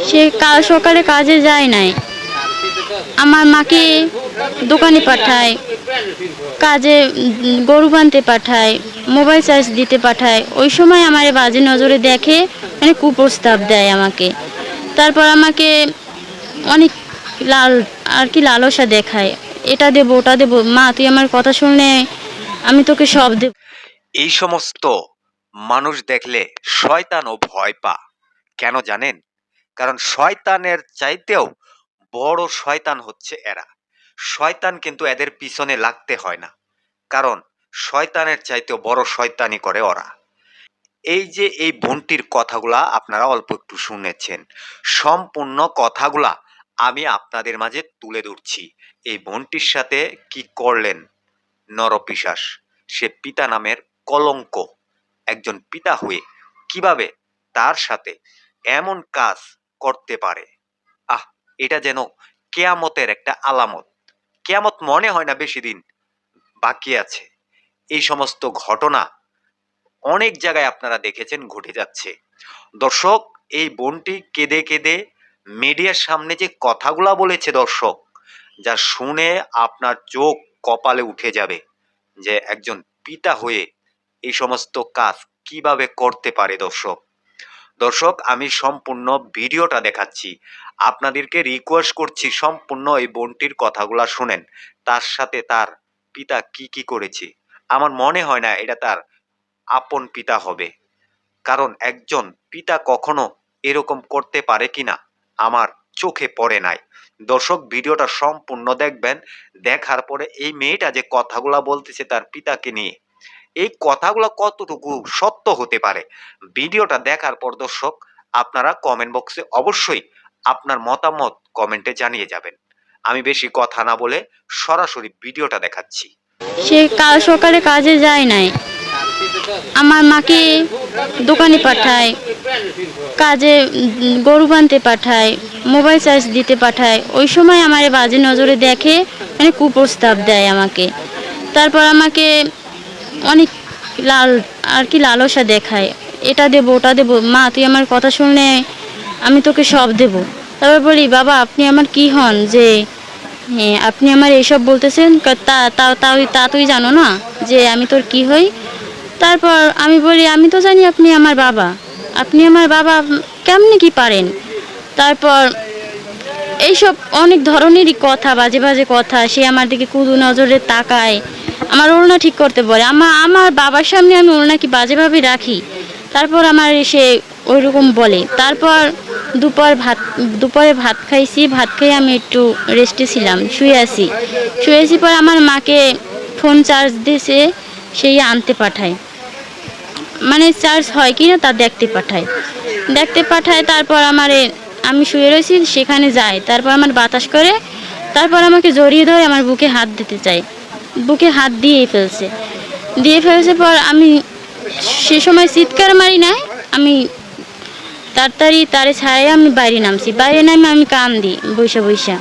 সে কাল সকালে কাজে যায় নাই, আমার মাকে দোকানে পাঠায়, কাজে গরু বানতে পাঠায়, মোবাইল চার্জ দিতে পাঠায়। ওই সময় আমার বাজে নজরে দেখে, মানে কুপ্রস্তাব দেয় আমাকে। তারপর আমাকে অনেক লালসা দেখায়, এটা দেবো ওটা দেবো, মা তুই আমার কথা শুনলে আমি তোকে সব দেব। এই সমস্ত মানুষ দেখলে শয়তানও ভয় পা। কেন জানেন? কারণ শয়তানের চাইতেও বড় শয়তান হচ্ছে এরা। শয়তান কিন্তু এদের পিছনে লাগতে হয় না, কারণ শয়তানের চাইতেও বড় শয়তানি করে ওরা। এই যে এই বোনটির কথাগুলা আপনারা অল্প একটু শুনেছেন, সম্পূর্ণ কথাগুলা আমি আপনাদের মাঝে তুলে ধরছি। এই বোনটির সাথে কি করলেন নরপিশাচ, সে পিতা নামের কলঙ্ক, একজন পিতা হয়ে কিভাবে তার সাথে এমন কাজ করতে পারে। আহ, এটা যেন কেয়ামতের একটা আলামত। কেয়ামত মনে হয় না বেশি দিন বাকি আছে। এই সমস্ত ঘটনা অনেক জায়গায় আপনারা দেখেছেন ঘটে যাচ্ছে। দর্শক, এই বোনটি কেঁদে কেঁদে মিডিয়ার সামনে যে কথাগুলা বলেছে দর্শক, যা শুনে আপনার চোখ কপালে উঠে যাবে যে একজন পিতা হয়ে এই সমস্ত কাজ কিভাবে করতে পারে। দর্শক, আমি সম্পূর্ণ ভিডিওটা দেখাচ্ছি, আপনাদেরকে রিকোয়েস্ট করছি সম্পূর্ণ এই বোনটির কথাগুলা শুনেন। তার সাথে তার পিতা কি কি করেছে, আমার মনে হয় না এটা তার আপন পিতা হবে, কারণ একজন পিতা কখনো এরকম করতে পারে কিনা আমার চোখে পড়ে নাই। দর্শক, ভিডিওটা সম্পূর্ণ দেখবেন। দেখার পরে এই মেয়েটা যে কথাগুলা বলতেছে তার পিতাকে নিয়ে, এই কথাগুলো কতটুকু সত্য হতে পারে, ভিডিওটা দেখার পর দর্শক আপনারা কমেন্ট বক্সে অবশ্যই আপনার মতামত কমেন্টে জানিয়ে যাবেন। আমি বেশি কথা না বলে সরাসরি ভিডিওটা দেখাচ্ছি। সে কাল সকালে কাজে যায় নাই, আমার মাকে দোকানে পাঠায়, কাজে গরু বানতে পাঠায়, মোবাইল চার্জ দিতে পাঠায়। ওই সময় আমার বাজে নজরে দেখে, মানে কুপ্রস্তাব দেয় আমাকে। তারপর আমাকে অনেক লালসা দেখায়, এটা দেবো ওটা দেবো, মা তুই আমার কথা শুনলে আমি তোকে সব দেব। তারপর বলি, বাবা আপনি আমার কি হন যে হ্যাঁ আপনি আমার এইসব বলতেছেন? তা তুই জানো না যে আমি তোর কি হই? তারপর আমি বলি, আমি তো জানি আপনি আমার বাবা, আপনি আমার বাবা কেমনে কি পারেন? তারপর এইসব অনেক ধরনেরই কথা, বাজে বাজে কথা। সে আমার দিকে কুদু নজরে তাকায়, আমার ওড়না ঠিক করতে বলে। আমার বাবার সামনে আমি ওড়না কি বাজেভাবে রাখি? তারপর আমার এসে ওইরকম বলে। তারপর দুপুরে ভাত খাইছি, ভাত খেয়ে আমি একটু রেস্টে ছিলাম, শুয়েছি পর আমার মাকে ফোন চার্জ দিয়েছে, সেই আনতে পাঠায়, মানে চার্জ হয় কি না তা দেখতে পাঠায়। তারপর আমি শুয়ে রয়েছি, সেখানে যায়, তারপর আমার বাতাস করে, তারপর আমাকে জড়িয়ে ধরে আমার বুকে হাত দিতে চাই, বুকে হাত দিয়ে ফেলছে পর আমি সে সময় চিৎকার মারি নাই, আমি তাড়াতাড়ি তারে ছাড়াই আমি বাইরে নামছি, বাইরে নামে আমি কান্দি বৈশা।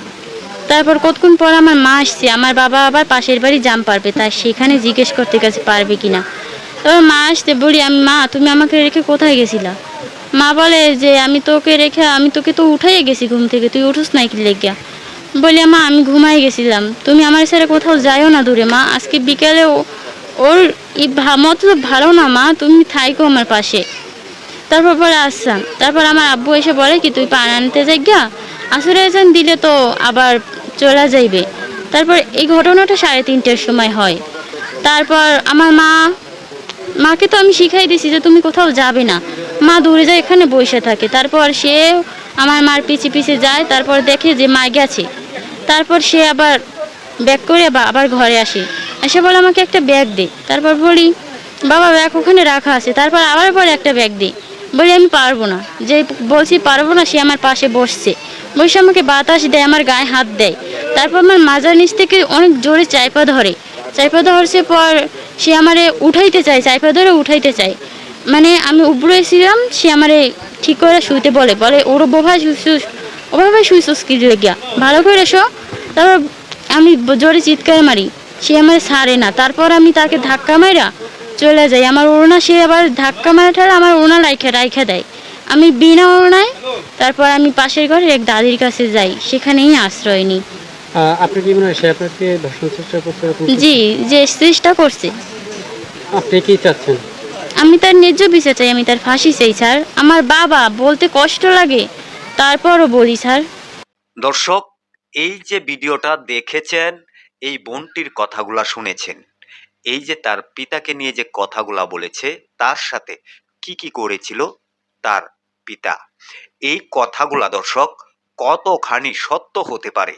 তারপর কতক্ষণ পর আমার মা আসছে, আমার বাবা আবার পাশের বাড়ি জাম পারবে, তাই সেখানে জিজ্ঞেস করতে গেছে পারবে কিনা। তারপর মা আসতে বলি, আমি মা তুমি আমাকে রেখে কোথায় গেছিলা? মা বলে যে আমি তোকে তো উঠাইয়ে গেছি ঘুম থেকে, তুই উঠোস নাই কি লেগিয়া? বলি, মা আমি ঘুমাই গেছিলাম, তুমি আমার ছেড়ে কোথাও যাইও না দূরে মা, আজকে বিকেলে ওর মতলব ভালো না মা, তুমি থাইকো আমার পাশে। তারপর পরে আসলাম, তারপর আমার আব্বু এসে বলে কি তুই পান আনতে যাই গা, আসরে এসে দিলে তো আবার চলে যাইবে। তারপর এই ঘটনাটা 3:30টার সময় হয়। তারপর আমার মাকে তো আমি শিখাই দিছি যে তুমি কোথাও যাবে না, মা দূরে যায় এখানে বসে থাকে। তারপর সে আমার মার পিছে যায়, তারপর দেখে যে মা গেছে। তারপর সে আবার ব্যাগ করে আবার ঘরে আসে, এসে বলে আমাকে একটা ব্যাগ দে। তারপর বলি, বাবা ব্যাগ ওখানে রাখা আছে। তারপর আবার পরে একটা ব্যাগ দিই, বলি আমি পারবো না, যে বলছি পারবো না সে আমার পাশে বসে আমাকে বাতাস দেয়, আমার গায়ে হাত দেয়। তারপর আমার মাজার নিচ থেকে অনেক জোরে চাইপা ধরছে পর সে আমারে উঠাইতে চায়, মানে আমি উবড়েছিলাম, সে আমারে ঠিক করে শুইতে বলে ওভাবে শুইছিস কি লেগিয়া, ভালো করে এসো। তারপর আমি জোরে চিৎকার মারি, সে আমার ছাড়ে না। তারপর আমি তাকে ধাক্কা মারা চলে যাই, আমার ওড়না সে আবার ধাক্কা মারা ঠেলে আমার ওড়না রাইখা দেয়। আমি বিনা ওড়নায় তারপর আমি পাশের ঘরের এক দাদির কাছে যাই, সেখানেই আশ্রয় নিই। আপনি কি মনে হয় সে আপনাকে ধর্ষণ চেষ্টা করতে এরকম কিছু? জি, যে চেষ্টা করছে। আপনি কি চাচ্ছেন? আমি তার ন্যায্য বিচার চাই, আমি তার ফাঁসি চাই স্যার। আমার বাবা, বলতে কষ্ট লাগে, তারপরও বলি স্যার। দর্শক, এই যে ভিডিওটা দেখেছেন, এই বোনটির কথাগুলা শুনেছেন, এই যে তার পিতাকে নিয়ে যে কথাগুলা বলেছে, তার সাথে কি কি করেছিল তার পিতা, এই কথাগুলা দর্শক কতখানি সত্য হতে পারে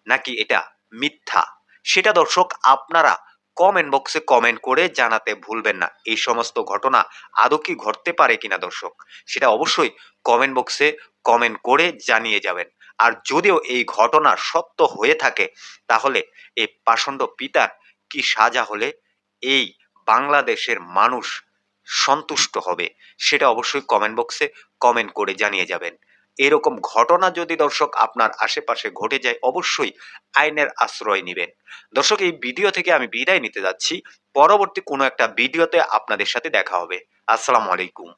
নাকি এটা মিথ্যা, সেটা দর্শক আপনারা কমেন্ট বক্সে কমেন্ট করে জানাতে ভুলবেন না। এই সমস্ত ঘটনা আদৌ কি ঘটতে পারে কিনা দর্শক, সেটা অবশ্যই কমেন্ট বক্সে কমেন্ট করে জানিয়ে যাবেন। আর যদিও এই ঘটনা সত্য হয়ে থাকে, তাহলে এই পাষণ্ড পিতার কি সাজা হলে এই বাংলাদেশের মানুষ সন্তুষ্ট হবে, সেটা অবশ্যই কমেন্ট বক্সে কমেন্ট করে জানিয়ে যাবেন। এরকম ঘটনা যদি দর্শক আপনার আশেপাশে ঘটে যায়, অবশ্যই আইনের আশ্রয় নেবেন। দর্শক, এই ভিডিও থেকে আমি বিদায় নিতে যাচ্ছি। পরবর্তী কোনো একটা ভিডিওতে আপনাদের সাথে দেখা হবে। আসসালামু আলাইকুম।